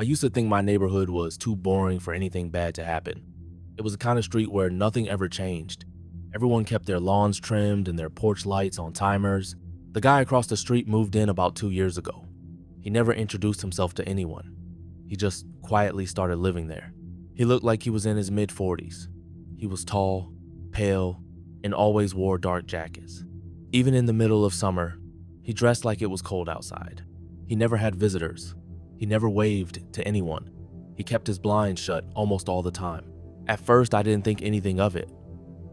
I used to think my neighborhood was too boring for anything bad to happen. It was the kind of street where nothing ever changed. Everyone kept their lawns trimmed and their porch lights on timers. The guy across the street moved in about 2 years ago. He never introduced himself to anyone. He just quietly started living there. He looked like he was in his mid-40s. He was tall, pale, and always wore dark jackets. Even in the middle of summer, he dressed like it was cold outside. He never had visitors. He never waved to anyone. He kept his blinds shut almost all the time. At first, I didn't think anything of it.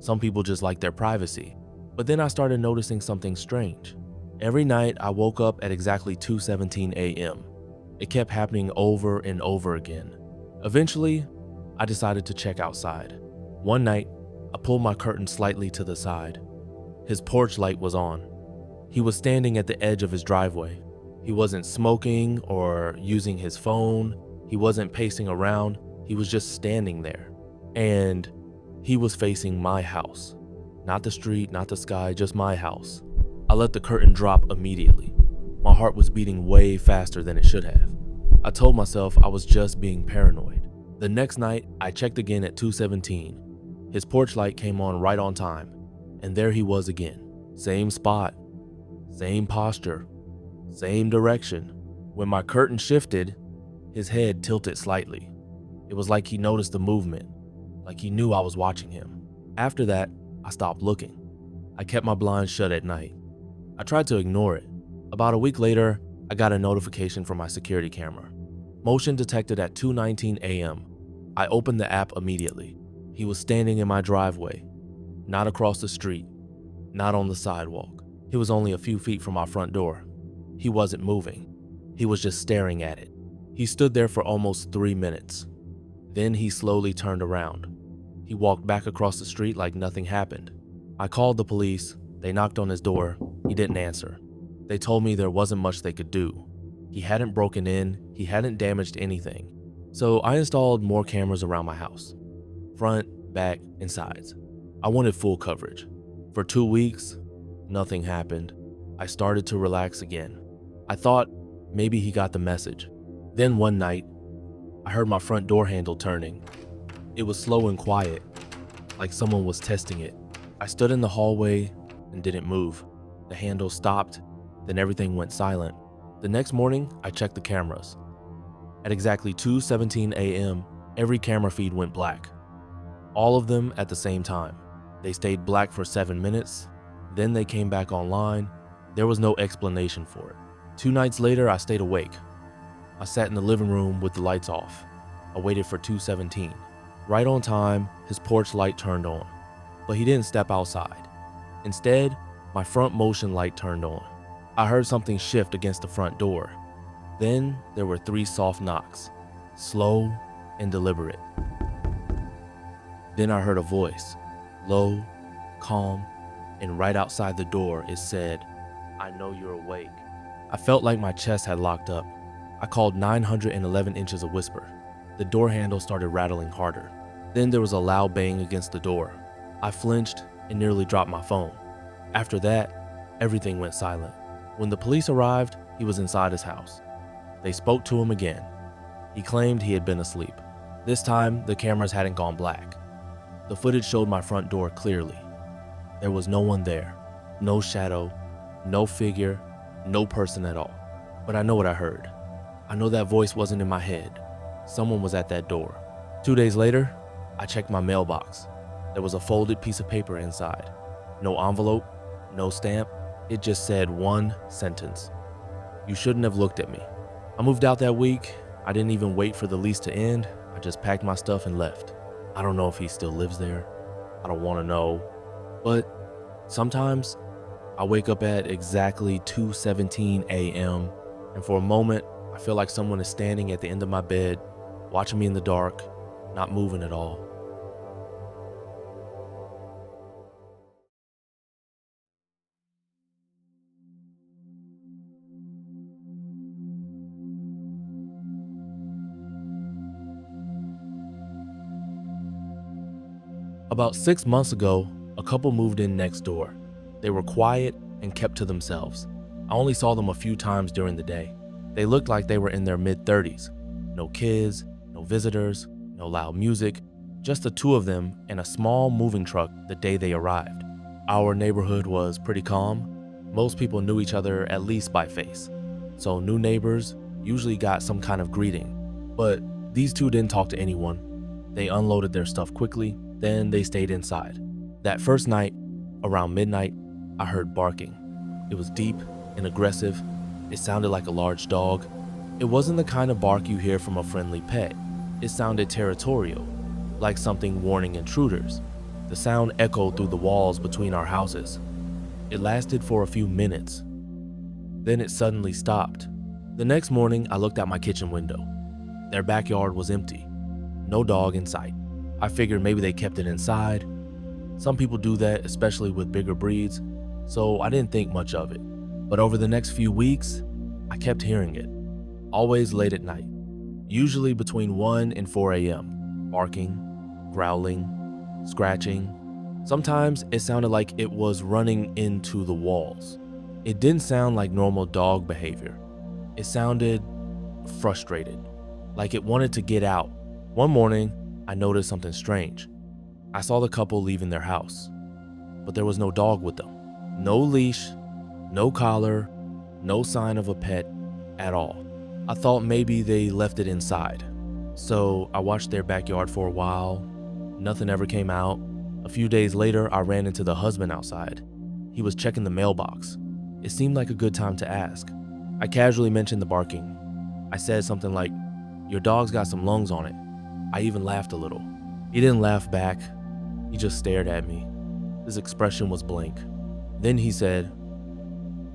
Some people just like their privacy. But then I started noticing something strange. Every night, I woke up at exactly 2:17 a.m. It kept happening over and over again. Eventually, I decided to check outside. One night, I pulled my curtain slightly to the side. His porch light was on. He was standing at the edge of his driveway. He wasn't smoking or using his phone. He wasn't pacing around. He was just standing there. And he was facing my house. Not the street, not the sky, just my house. I let the curtain drop immediately. My heart was beating way faster than it should have. I told myself I was just being paranoid. The next night, I checked again at 2:17. His porch light came on right on time, and there he was again. Same spot, same posture, same direction. When my curtain shifted, his head tilted slightly. It was like he noticed the movement, like he knew I was watching him. After that, I stopped looking. I kept my blinds shut at night. I tried to ignore it. About a week later, I got a notification from my security camera. Motion detected at 2:19 a.m. I opened the app immediately. He was standing in my driveway, not across the street, not on the sidewalk. He was only a few feet from our front door. He wasn't moving. He was just staring at it. He stood there for almost 3 minutes. Then he slowly turned around. He walked back across the street like nothing happened. I called the police. They knocked on his door. He didn't answer. They told me there wasn't much they could do. He hadn't broken in. He hadn't damaged anything. So I installed more cameras around my house. Front, back, and sides. I wanted full coverage. For 2 weeks, nothing happened. I started to relax again. I thought maybe he got the message. Then one night, I heard my front door handle turning. It was slow and quiet, like someone was testing it. I stood in the hallway and didn't move. The handle stopped, then everything went silent. The next morning, I checked the cameras. At exactly 2:17 a.m., every camera feed went black. All of them at the same time. They stayed black for 7 minutes, then they came back online. There was no explanation for it. 2 nights later, I stayed awake. I sat in the living room with the lights off. I waited for 2:17. Right on time, his porch light turned on, but he didn't step outside. Instead, my front motion light turned on. I heard something shift against the front door. Then there were 3 soft knocks, slow and deliberate. Then I heard a voice, low, calm, and right outside the door it said, "I know you're awake." I felt like my chest had locked up. I called 911 inches a whisper. The door handle started rattling harder. Then there was a loud bang against the door. I flinched and nearly dropped my phone. After that, everything went silent. When the police arrived, he was inside his house. They spoke to him again. He claimed he had been asleep. This time, the cameras hadn't gone black. The footage showed my front door clearly. There was no one there, no shadow, no figure, no person at all. But I know what I heard. I know that voice wasn't in my head. Someone was at that door. 2 days later, I checked my mailbox. There was a folded piece of paper inside. No envelope, no stamp. It just said one sentence. "You shouldn't have looked at me." I moved out that week. I didn't even wait for the lease to end. I just packed my stuff and left. I don't know if he still lives there. I don't want to know. But sometimes I wake up at exactly 2:17 a.m. and for a moment, I feel like someone is standing at the end of my bed, watching me in the dark, not moving at all. About 6 months ago, a couple moved in next door. They were quiet and kept to themselves. I only saw them a few times during the day. They looked like they were in their mid-30s. No kids, no visitors, no loud music, just the two of them and a small moving truck the day they arrived. Our neighborhood was pretty calm. Most people knew each other at least by face, so new neighbors usually got some kind of greeting. But these two didn't talk to anyone. They unloaded their stuff quickly, then they stayed inside. That first night, around midnight, I heard barking. It was deep and aggressive. It sounded like a large dog. It wasn't the kind of bark you hear from a friendly pet. It sounded territorial, like something warning intruders. The sound echoed through the walls between our houses. It lasted for a few minutes. Then it suddenly stopped. The next morning, I looked out my kitchen window. Their backyard was empty. No dog in sight. I figured maybe they kept it inside. Some people do that, especially with bigger breeds, so I didn't think much of it. But over the next few weeks, I kept hearing it, always late at night, usually between 1 and 4 a.m., barking, growling, scratching. Sometimes it sounded like it was running into the walls. It didn't sound like normal dog behavior. It sounded frustrated, like it wanted to get out. One morning, I noticed something strange. I saw the couple leaving their house, but there was no dog with them. No leash, no collar, no sign of a pet at all. I thought maybe they left it inside. So I watched their backyard for a while. Nothing ever came out. A few days later, I ran into the husband outside. He was checking the mailbox. It seemed like a good time to ask. I casually mentioned the barking. I said something like, "Your dog's got some lungs on it." I even laughed a little. He didn't laugh back. He just stared at me. His expression was blank. Then he said,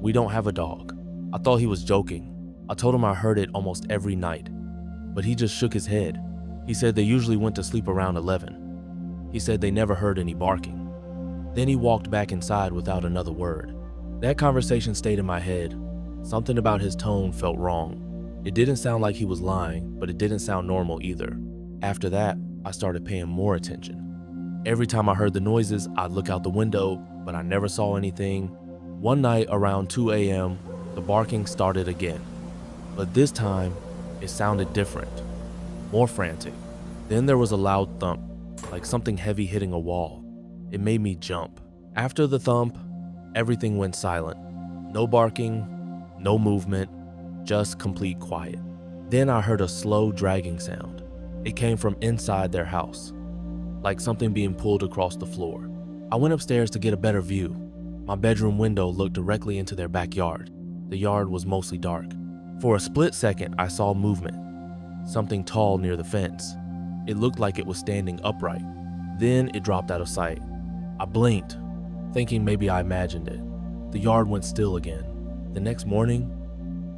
"We don't have a dog." I thought he was joking. I told him I heard it almost every night, but he just shook his head. He said they usually went to sleep around 11. He said they never heard any barking. Then he walked back inside without another word. That conversation stayed in my head. Something about his tone felt wrong. It didn't sound like he was lying, but it didn't sound normal either. After that, I started paying more attention. Every time I heard the noises, I'd look out the window, but I never saw anything. One night around 2 a.m., the barking started again. But this time, it sounded different, more frantic. Then there was a loud thump, like something heavy hitting a wall. It made me jump. After the thump, everything went silent. No barking, no movement, just complete quiet. Then I heard a slow dragging sound. It came from inside their house, like something being pulled across the floor. I went upstairs to get a better view. My bedroom window looked directly into their backyard. The yard was mostly dark. For a split second, I saw movement, something tall near the fence. It looked like it was standing upright. Then it dropped out of sight. I blinked, thinking maybe I imagined it. The yard went still again. The next morning,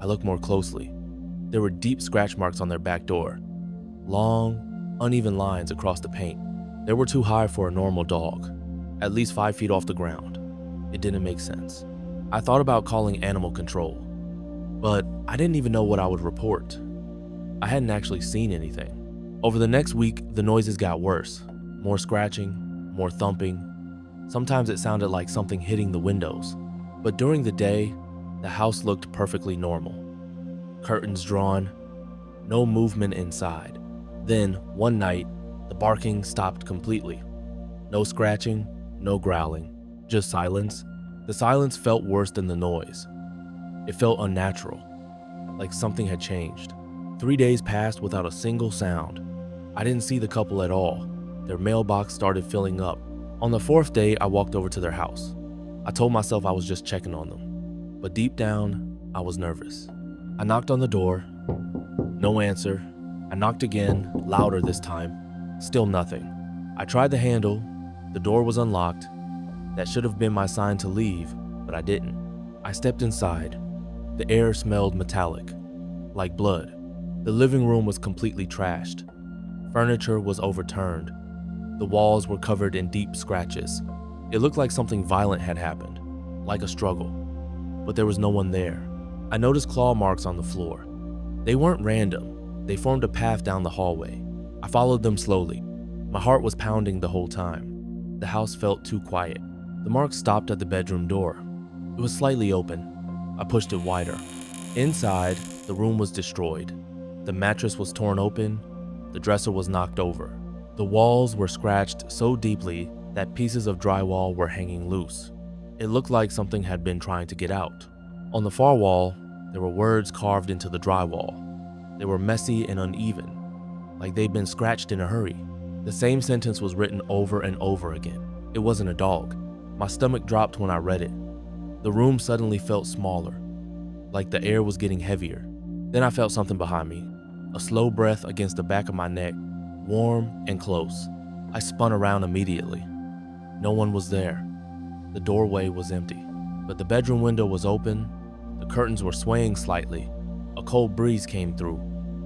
I looked more closely. There were deep scratch marks on their back door, long, uneven lines across the paint. They were too high for a normal dog, at least 5 feet off the ground. It didn't make sense. I thought about calling animal control, but I didn't even know what I would report. I hadn't actually seen anything. Over the next week, the noises got worse. More scratching, more thumping. Sometimes it sounded like something hitting the windows. But during the day, the house looked perfectly normal. Curtains drawn, no movement inside. Then, one night, the barking stopped completely. No scratching, no growling, just silence. The silence felt worse than the noise. It felt unnatural, like something had changed. 3 days passed without a single sound. I didn't see the couple at all. Their mailbox started filling up. On the 4th day, I walked over to their house. I told myself I was just checking on them, but deep down, I was nervous. I knocked on the door. No answer. I knocked again, louder this time. Still nothing. I tried the handle. The door was unlocked. That should have been my sign to leave, but I didn't. I stepped inside. The air smelled metallic, like blood. The living room was completely trashed. Furniture was overturned. The walls were covered in deep scratches. It looked like something violent had happened, like a struggle, but there was no one there. I noticed claw marks on the floor. They weren't random. They formed a path down the hallway. I followed them slowly. My heart was pounding the whole time. The house felt too quiet. The marks stopped at the bedroom door. It was slightly open. I pushed it wider. Inside, the room was destroyed. The mattress was torn open, the dresser was knocked over. The walls were scratched so deeply that pieces of drywall were hanging loose. It looked like something had been trying to get out. On the far wall, there were words carved into the drywall. They were messy and uneven, like they'd been scratched in a hurry. The same sentence was written over and over again. It wasn't a dog. My stomach dropped when I read it. The room suddenly felt smaller, like the air was getting heavier. Then I felt something behind me, a slow breath against the back of my neck, warm and close. I spun around immediately. No one was there. The doorway was empty, but the bedroom window was open. The curtains were swaying slightly. A cold breeze came through.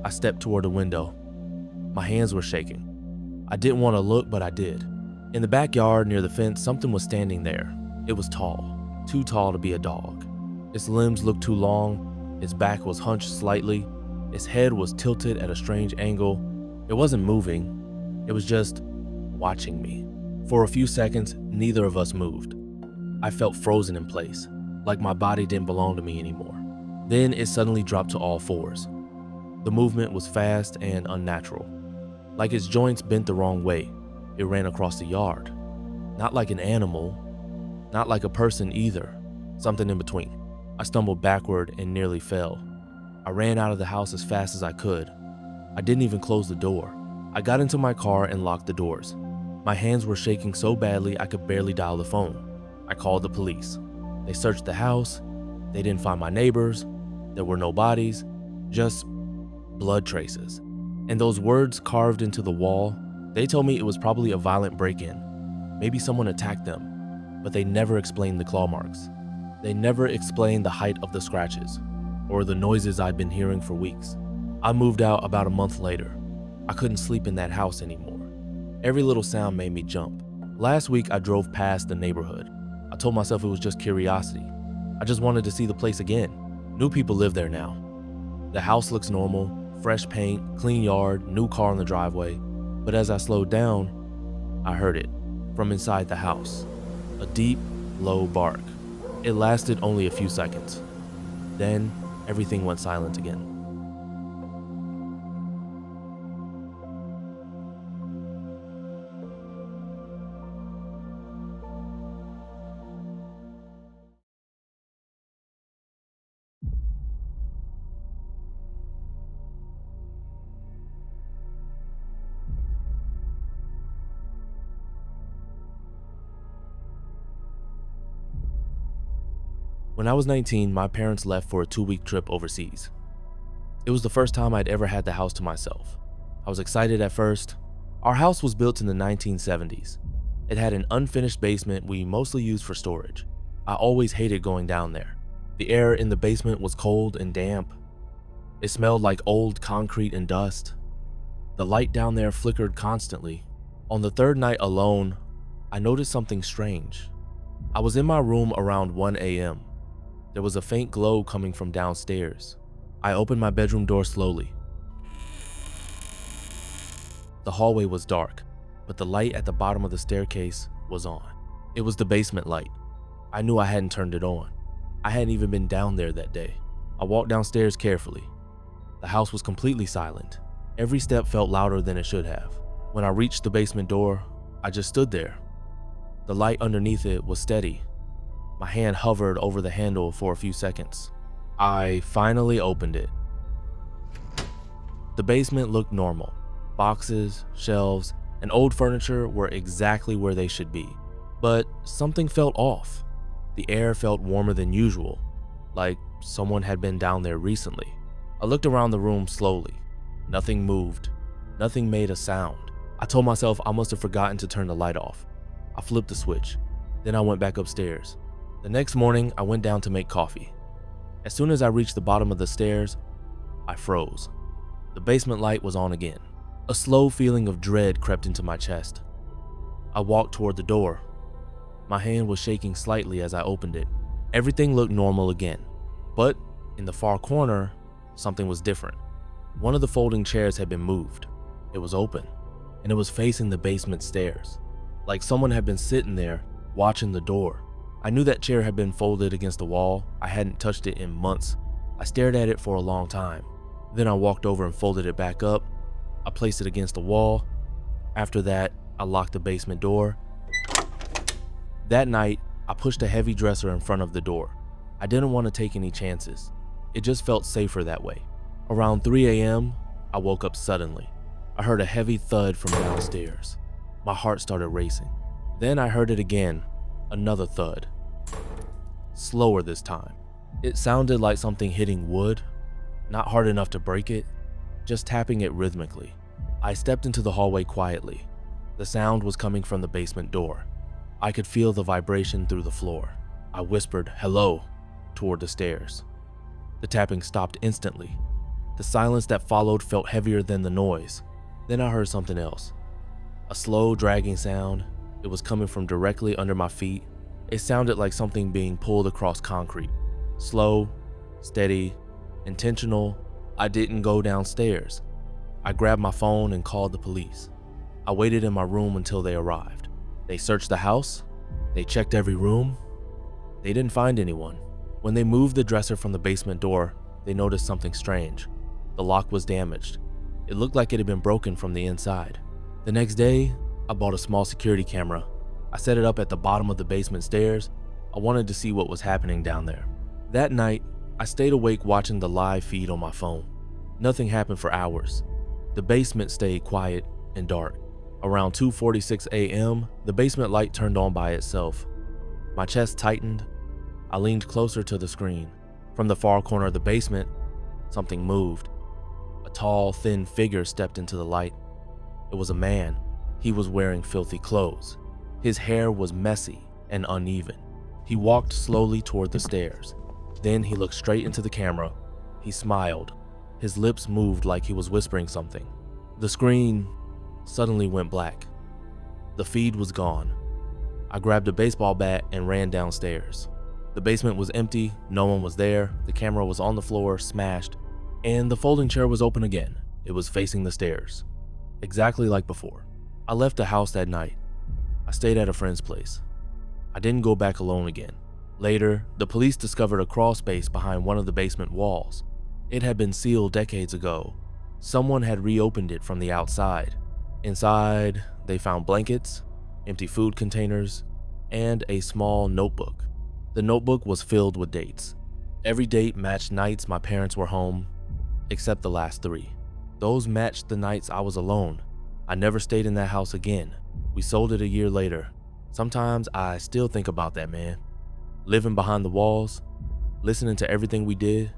I stepped toward the window. My hands were shaking. I didn't want to look, but I did. In the backyard near the fence, something was standing there. It was tall, too tall to be a dog. Its limbs looked too long. Its back was hunched slightly. Its head was tilted at a strange angle. It wasn't moving. It was just watching me. For a few seconds, neither of us moved. I felt frozen in place, like my body didn't belong to me anymore. Then it suddenly dropped to all fours. The movement was fast and unnatural. Like its joints bent the wrong way, it ran across the yard. Not like an animal, not like a person either, something in between. I stumbled backward and nearly fell. I ran out of the house as fast as I could. I didn't even close the door. I got into my car and locked the doors. My hands were shaking so badly I could barely dial the phone. I called the police. They searched the house. They didn't find my neighbors. There were no bodies, just blood traces. And those words carved into the wall, they told me it was probably a violent break-in. Maybe someone attacked them, but they never explained the claw marks. They never explained the height of the scratches or the noises I'd been hearing for weeks. I moved out about a month later. I couldn't sleep in that house anymore. Every little sound made me jump. Last week, I drove past the neighborhood. I told myself it was just curiosity. I just wanted to see the place again. New people live there now. The house looks normal, fresh paint, clean yard, new car in the driveway. But as I slowed down, I heard it from inside the house. A deep, low bark. It lasted only a few seconds. Then everything went silent again. When I was 19, my parents left for a 2-week trip overseas. It was the first time I'd ever had the house to myself. I was excited at first. Our house was built in the 1970s. It had an unfinished basement we mostly used for storage. I always hated going down there. The air in the basement was cold and damp. It smelled like old concrete and dust. The light down there flickered constantly. On the third night alone, I noticed something strange. I was in my room around 1 a.m. There was a faint glow coming from downstairs. I opened my bedroom door slowly. The hallway was dark, but the light at the bottom of the staircase was on. It was the basement light. I knew I hadn't turned it on. I hadn't even been down there that day. I walked downstairs carefully. The house was completely silent. Every step felt louder than it should have. When I reached the basement door, I just stood there. The light underneath it was steady. My hand hovered over the handle for a few seconds. I finally opened it. The basement looked normal. Boxes, shelves, and old furniture were exactly where they should be. But something felt off. The air felt warmer than usual, like someone had been down there recently. I looked around the room slowly. Nothing moved. Nothing made a sound. I told myself I must have forgotten to turn the light off. I flipped the switch. Then I went back upstairs. The next morning, I went down to make coffee. As soon as I reached the bottom of the stairs, I froze. The basement light was on again. A slow feeling of dread crept into my chest. I walked toward the door. My hand was shaking slightly as I opened it. Everything looked normal again, but in the far corner, something was different. One of the folding chairs had been moved. It was open, and it was facing the basement stairs, like someone had been sitting there watching the door. I knew that chair had been folded against the wall. I hadn't touched it in months. I stared at it for a long time. Then I walked over and folded it back up. I placed it against the wall. After that, I locked the basement door. That night, I pushed a heavy dresser in front of the door. I didn't want to take any chances. It just felt safer that way. Around 3 a.m., I woke up suddenly. I heard a heavy thud from downstairs. My heart started racing. Then I heard it again, another thud. Slower this time. It sounded like something hitting wood, not hard enough to break it, just tapping it rhythmically. I stepped into the hallway quietly. The sound was coming from the basement door. I could feel the vibration through the floor. I whispered, "Hello," toward the stairs. The tapping stopped instantly. The silence that followed felt heavier than the noise. Then I heard something else. A slow, dragging sound. It was coming from directly under my feet. It sounded like something being pulled across concrete. Slow, steady, intentional. I didn't go downstairs. I grabbed my phone and called the police. I waited in my room until they arrived. They searched the house. They checked every room. They didn't find anyone. When they moved the dresser from the basement door, they noticed something strange. The lock was damaged. It looked like it had been broken from the inside. The next day, I bought a small security camera. I set it up at the bottom of the basement stairs. I wanted to see what was happening down there. That night, I stayed awake watching the live feed on my phone. Nothing happened for hours. The basement stayed quiet and dark. Around 2:46 a.m., the basement light turned on by itself. My chest tightened. I leaned closer to the screen. From the far corner of the basement, something moved. A tall, thin figure stepped into the light. It was a man. He was wearing filthy clothes. His hair was messy and uneven. He walked slowly toward the stairs. Then he looked straight into the camera. He smiled. His lips moved like he was whispering something. The screen suddenly went black. The feed was gone. I grabbed a baseball bat and ran downstairs. The basement was empty, no one was there, the camera was on the floor, smashed, and the folding chair was open again. It was facing the stairs, exactly like before. I left the house that night. I stayed at a friend's place. I didn't go back alone again. Later, the police discovered a crawl space behind one of the basement walls. It had been sealed decades ago. Someone had reopened it from the outside. Inside, they found blankets, empty food containers, and a small notebook. The notebook was filled with dates. Every date matched nights my parents were home, except the last 3. Those matched the nights I was alone. I never stayed in that house again. We sold it a year later. Sometimes I still think about that man. Living behind the walls, listening to everything we did.